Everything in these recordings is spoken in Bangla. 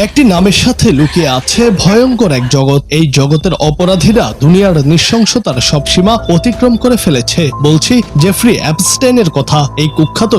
একটি নামের সাথে লুকিয়ে আছে ভয়ঙ্কর এক জগৎ। এই জগতের অপরাধীরা দুনিয়ার নৃশংসতার সব সীমা অতিক্রম করে ফেলেছে। বলছি জেফ্রি অ্যাপস্টেইনের কথা। এই কুখ্যাত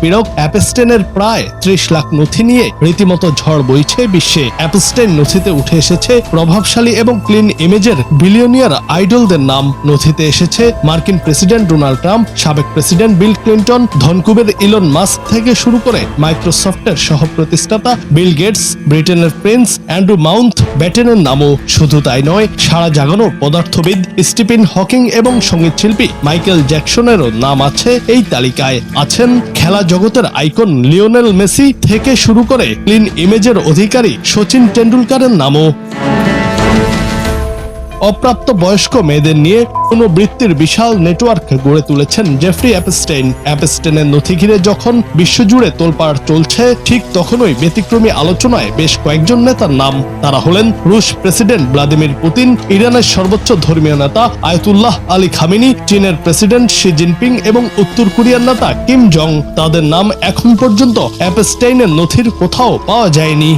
পীড়ক অ্যাপস্টেইনের প্রায় 30 লাখ নথি নিয়ে রীতিমতো ঝড় বইছে বিশ্বে। অ্যাপস্টেইন নথিতে উঠে এসেছে প্রভাবশালী এবং ক্লিন ইমেজের বিলিয়নিয়ার আইডলদের নাম। নথিতে এসেছে মার্কিন প্রেসিডেন্ট ডোনাল্ড ট্রাম্প, সাবেক প্রেসিডেন্ট বিল ক্লিন্টন, ধনকুবের ইলন মাস্ক থেকে শুরু করে মাইক্রোসফটের সহ প্রতিষ্ঠাতা বিল গেটস, ব্রিটেনের প্রিন্স অ্যান্ড্রু মাউন্ট ব্যাটেনের নামও। শুধু তাই নয়, সারা জাগানো পদার্থবিদ স্টিফেন হকিং এবং সঙ্গীতশিল্পী মাইকেল জ্যাকসনেরও নাম আছে এই তালিকায়। আছেন খেলা জগতের আইকন লিওনেল মেসি থেকে শুরু করে ক্লিন ইমেজের অধিকারী সচিন টেন্ডুলকারের নামও। অপ্রাপ্ত বয়স্ক মেয়েদের নিয়ে পুনর্বৃত্তির বিশাল নেটওয়ার্ক গড়ে তুলেছেন জেফ্রি অ্যাপস্টেইন। অ্যাপস্টেইনের নথি ঘিরে যখন বিশ্বজুড়ে তোলপাড় চলছে, ঠিক তখনই ব্যতিক্রমী আলোচনায় বেশ কয়েকজন নেতার নাম। তারা হলেন রুশ প্রেসিডেন্ট ভ্লাদিমির পুতিন, ইরানের সর্বোচ্চ ধর্মীয় নেতা আয়াতুল্লাহ আলী খামেনি, চীনের প্রেসিডেন্ট শি জিনপিং এবং উত্তর কোরিয়ার নেতা কিম জং। তাদের নাম এখন পর্যন্ত অ্যাপস্টেইনের নথির কোথাও পাওয়া যায়নি।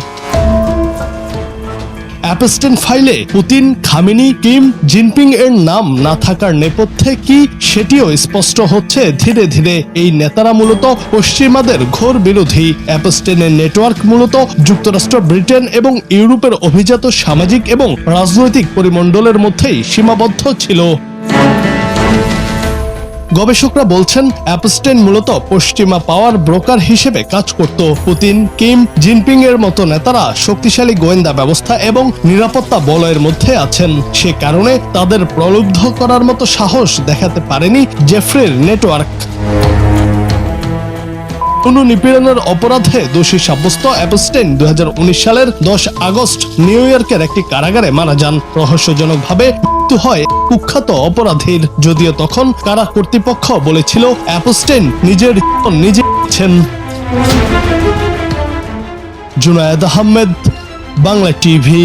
অ্যাপস্টেইন ফাইলে পুতিন, খামেনি, কিম, জিনপিং এর নাম না থাকার নেপথ্যে কি, সেটিও স্পষ্ট হচ্ছে ধীরে ধীরে। এই নেতারা মূলত পশ্চিমাদের ঘোর বিরোধী। অ্যাপস্টেইনের নেটওয়ার্ক মূলত যুক্তরাষ্ট্র, ব্রিটেন এবং ইউরোপের অভিজাত সামাজিক এবং রাজনৈতিক পরিমণ্ডলের মধ্যেই সীমাবদ্ধ ছিল। গবেষকরা বলছেন অ্যাপস্টেইন মূলত পশ্চিমা পাওয়ার ব্রোকার হিসেবে কাজ করত। পুতিন, কিম, জিনপিং এর মতো নেতারা শক্তিশালী গোয়েন্দা ব্যবস্থা এবং নিরাপত্তা বলয়ের মধ্যে আছেন। সে কারণে তাদের প্রলুব্ধ করার মতো সাহস দেখাতে পারেনি জেফ্রির নেটওয়ার্ক। নিপীড়নের অপরাধে দোষী সাব্যস্ত অ্যাপস্টেইন 2019 সালের 10 আগস্ট নিউ ইয়র্কের একটি কারাগারে মারা যান। রহস্যজনকভাবে মৃত্যু হয় কুখ্যাত অপরাধীর। যদিও তখন কারা কর্তৃপক্ষ বলেছিল অ্যাপস্টেইন নিজের জীবন নিজে নিয়েছেন। জুনায়েদ আহমেদ, বাংলা টিভি।